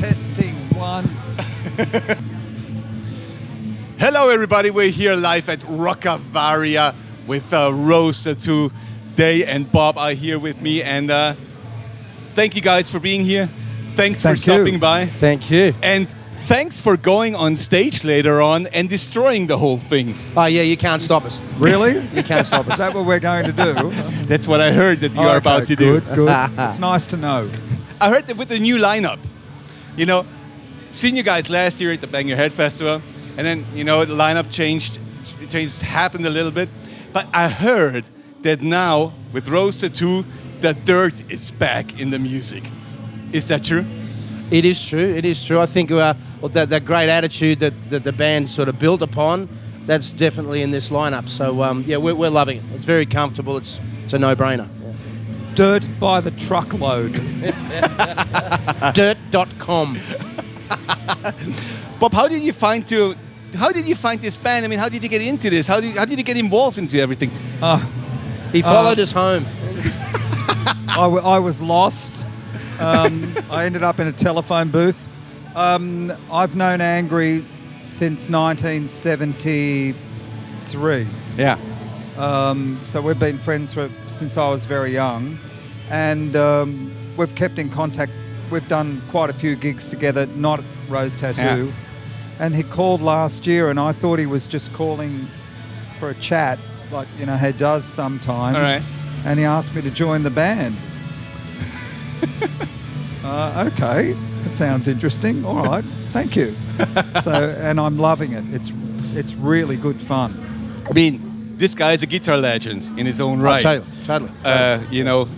Testing one. Hello everybody, we're here live at ROCKAVARIA with Rose, Tattoos, Dai and Bob are here with me, and thank you guys for being here. Thanks for stopping by. Thank you. And thanks for going on stage later on and destroying the whole thing. Oh yeah, you can't stop us. Really? You can't stop us. Is that what we're going to do? That's what I heard that you are about to do. Good. It's nice to know. I heard that with the new lineup, you know, seen you guys last year at the Bang Your Head Festival, and then, you know, the lineup changed, happened a little bit. But I heard that now, with Rose Tattoo, the dirt is back in the music. Is that true? It is true. It is true. I think that great attitude that the band sort of built upon, that's definitely in this lineup. So yeah, we're loving it. It's very comfortable. It's a no-brainer. Yeah. Dirt by the truckload. Dirt.com. Bob, how did you find this band? I mean, how did you get into this? How did you get involved into everything? He followed us home. I was lost. I ended up in a telephone booth. I've known Angry since 1973. Yeah. So we've been friends since I was very young, and we've kept in contact. We've done quite a few gigs together, not at Rose Tattoo. Yeah. And he called last year, and I thought he was just calling for a chat, like, you know, he does sometimes. All right. And he asked me to join the band. Okay, that sounds interesting. All right, thank you. And I'm loving it. It's really good fun. I mean, this guy is a guitar legend in its own right. Totally. You know,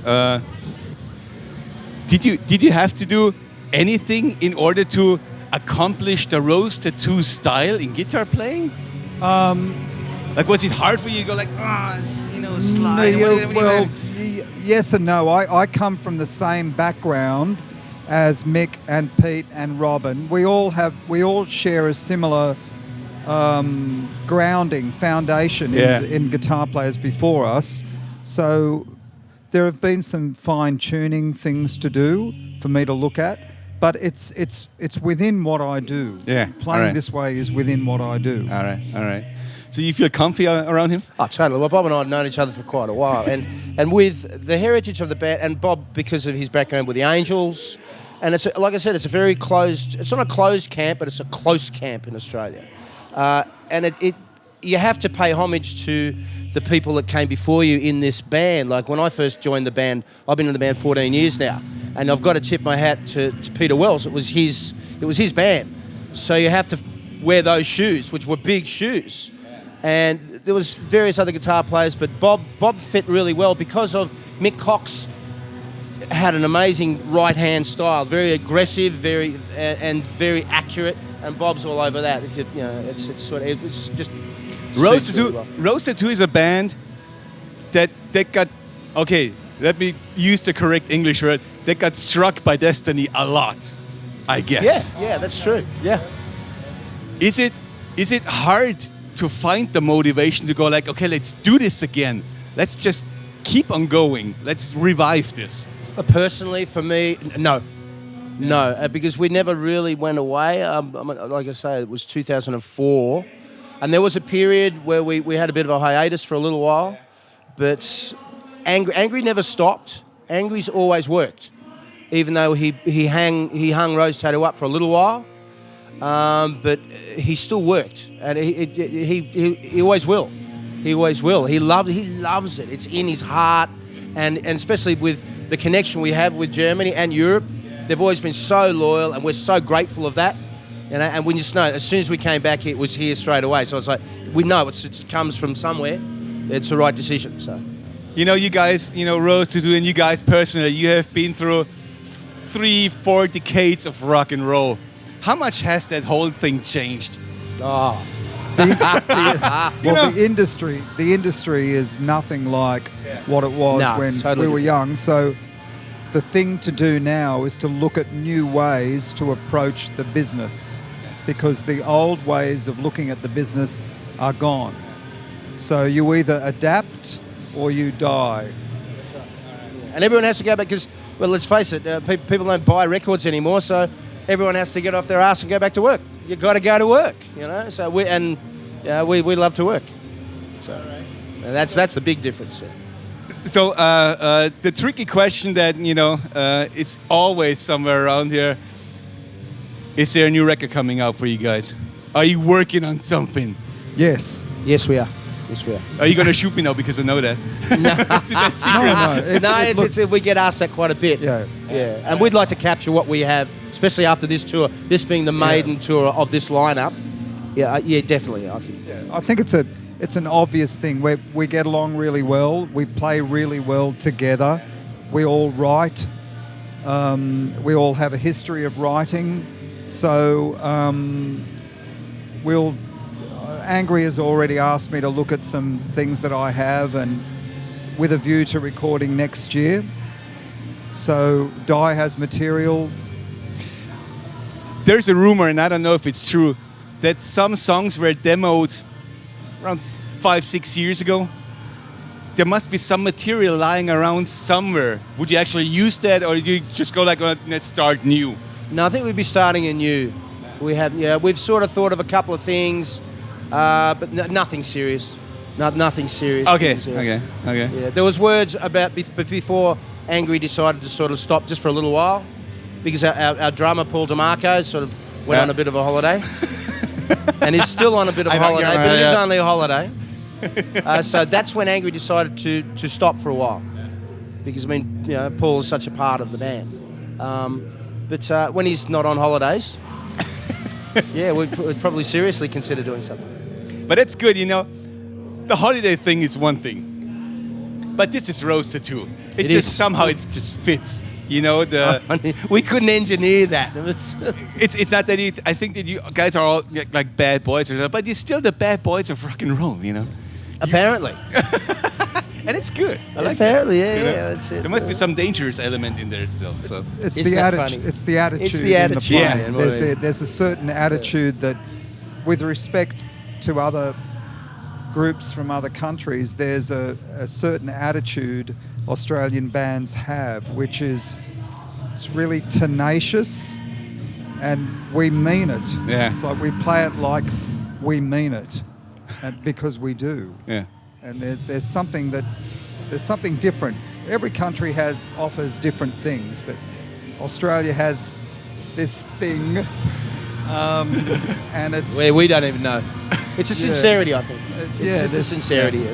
did you have to do anything in order to accomplish the Rose Tattoo style in guitar playing? Like, was it hard for you to go like, slide? Well, yes and no. I come from the same background as Mick and Pete and Robin. We all share a similar grounding foundation in guitar players before us. So there have been some fine-tuning things to do for me to look at, but it's within what I do. Yeah. Playing this way is within what I do. All right. So you feel comfy around him? Oh, totally. Well, Bob and I have known each other for quite a while, and with the heritage of the band, and Bob, because of his background with the Angels, and it's like I said, it's a very closed. It's not a closed camp, but it's a close camp in Australia, and you have to pay homage to the people that came before you in this band. Like when I first joined the band, I've been in the band 14 years now, and I've got to tip my hat to Peter Wells. It was his band, so you have to wear those shoes, which were big shoes. And there was various other guitar players, but Bob fit really well because of Mick Cox had an amazing right-hand style, very aggressive, very accurate, and Bob's all over that. It's just Rose suits really Tattoo. well. Rose Tattoo is a band that got, okay, let me use the correct English word, that got struck by destiny a lot, I guess. Yeah, that's true. Yeah. Is it hard to find the motivation to go like, okay, let's do this again. Let's just keep on going. Let's revive this. Personally, for me, no, because we never really went away. Like I say, it was 2004, and there was a period where we had a bit of a hiatus for a little while, but Angry never stopped. Angry's always worked, even though he hung Rose Tattoo up for a little while. But he still worked, and he always will. He always will. He loves it. It's in his heart, and especially with the connection we have with Germany and Europe, they've always been so loyal, and we're so grateful of that. You know, and we just know as soon as we came back, it was here straight away. So it's like we know it comes from somewhere. It's the right decision. So, you know, you guys, Rose Tattoo, and you guys personally, you have been through 3-4 decades of rock and roll. How much has that whole thing changed? Oh. The industry is nothing like what it was when totally we were young. So the thing to do now is to look at new ways to approach the business, because the old ways of looking at the business are gone. So you either adapt or you die. And everyone has to go back because, well, let's face it, people don't buy records anymore, so everyone has to get off their ass and go back to work. You got to go to work, you know. So we love to work. So and that's the big difference. So the tricky question that is always somewhere around here: is there a new record coming out for you guys? Are you working on something? Yes. Yes, we are. Yes, we are. Are you gonna shoot me now because I know that? No. Is it that secret? No, we get asked that quite a bit. Yeah. Yeah, and we'd like to capture what we have, especially after this tour. This being the maiden tour of this lineup. Yeah, definitely. I think. Yeah, I think it's an obvious thing. We get along really well. We play really well together. We all write. We all have a history of writing. So Angry has already asked me to look at some things that I have, and with a view to recording next year. So Dai has material. There's a rumor, and I don't know if it's true, that some songs were demoed around 5-6 years ago. There must be some material lying around somewhere. Would you actually use that, or do you just go like, let's start new? No, I think we'd be starting anew. We've sort of thought of a couple of things, but nothing serious. Nothing serious. Okay. Yeah, there was words about before Angry decided to sort of stop just for a little while, because our drummer Paul DeMarco sort of went on a bit of a holiday, and he's still on a bit of a holiday, but it is only a holiday. So that's when Angry decided to stop for a while, because Paul is such a part of the band. But when he's not on holidays, we'd probably seriously consider doing something. But it's good, The holiday thing is one thing, but this is roasted too. It just somehow it just fits. We couldn't engineer that. It's not that I think that you guys are all like bad boys, but you're still the bad boys of rock and roll, Apparently. And it's good. I like apparently, that, that's it. There must be some dangerous element in there still. So It's the attitude. It's the attitude. It's the attitude. In the play. There's a certain attitude that, with respect to other groups from other countries, there's a certain attitude Australian bands have, which is it's really tenacious, and we mean it. Yeah. It's like we play it like we mean it, and because we do. Yeah. And there's something different. Every country offers different things, but Australia has this thing, and it's we don't even know. It's a sincerity, I think. It's just a sincerity.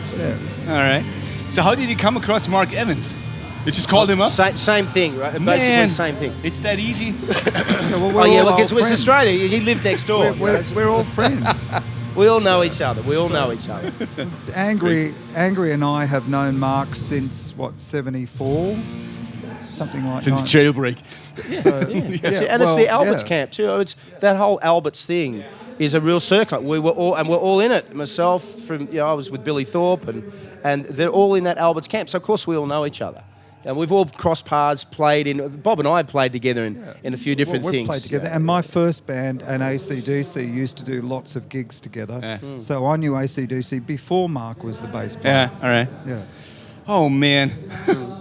All right. So how did you come across Mark Evans? You just called him up? Same thing, right? Basically the same thing. It's that easy? Look, it's Australia. He lived next door. We're all friends. We all know each other. Angry and I have known Mark since, 74? Something like that. Since jailbreak. And it's the Alberts camp too. It's that whole Alberts thing is a real circle. We're all in it. Myself, I was with Billy Thorpe, and they're all in that Alberts camp. So of course we all know each other. And we've all crossed paths, played in. Bob and I have played together in a few different things. We've played together. And my first band, and AC/DC, used to do lots of gigs together. Yeah. So I knew AC/DC before Mark was the bass player. Yeah, all right. Yeah. Oh, man.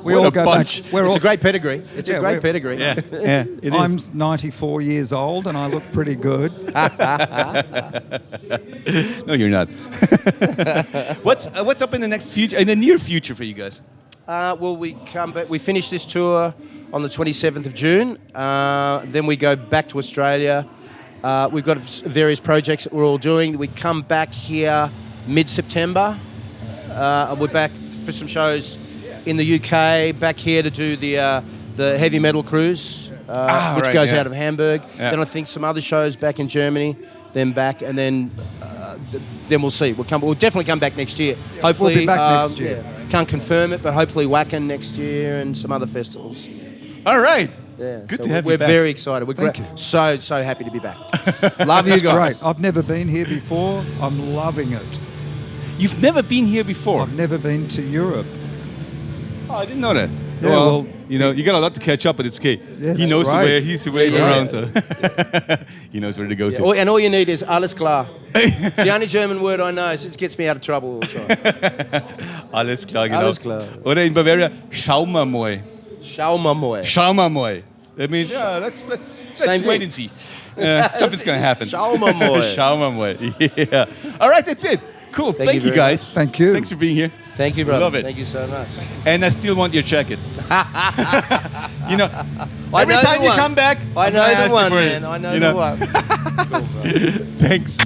We all go bunch. back. It's a great pedigree. It's a great pedigree. Yeah, it is. I'm 94 years old, and I look pretty good. No, you're not. What's up in the near future for you guys? We come back. We finish this tour on the 27th of June. Then we go back to Australia. We've got various projects that we're all doing. We come back here mid-September. And we're back for some shows in the UK. Back here to do the heavy metal cruise, which goes out of Hamburg. Yeah. Then I think some other shows back in Germany. Then back, and then we'll see. We'll definitely come back next year. Hopefully, we'll be back next year. Can't confirm it, but hopefully Wacken next year and some other festivals. All right. Yeah, Good to have you We're back. very excited. We're so happy to be back. Love you guys. Great. I've never been here before. I'm loving it. You've never been here before? I've never been to Europe. Oh, I didn't know that. Yeah, well, you got a lot to catch up, but it's okay. Yeah, he knows right. he's around, so he knows where to go to. And all you need is alles klar. It's the only German word I know, so it gets me out of trouble all the time. Alles klar, genau. Alles klar. Oder in Bavaria, schau mal mal. Schau mal mal. Schau mal mal. That means let's Same wait thing. and see. Something's gonna happen. Schauen wir mal. Schauen wir mal. Yeah. All right, that's it. Cool. Thank Thank you you very guys. Thank you. Thanks for being here. Thank you, brother. Love it. Thank you so much. And I still want your jacket. You know, I every know time the you one. come back, I I'm know gonna the ask you one, for man. this, I know you the one. Cool, bro. Thanks.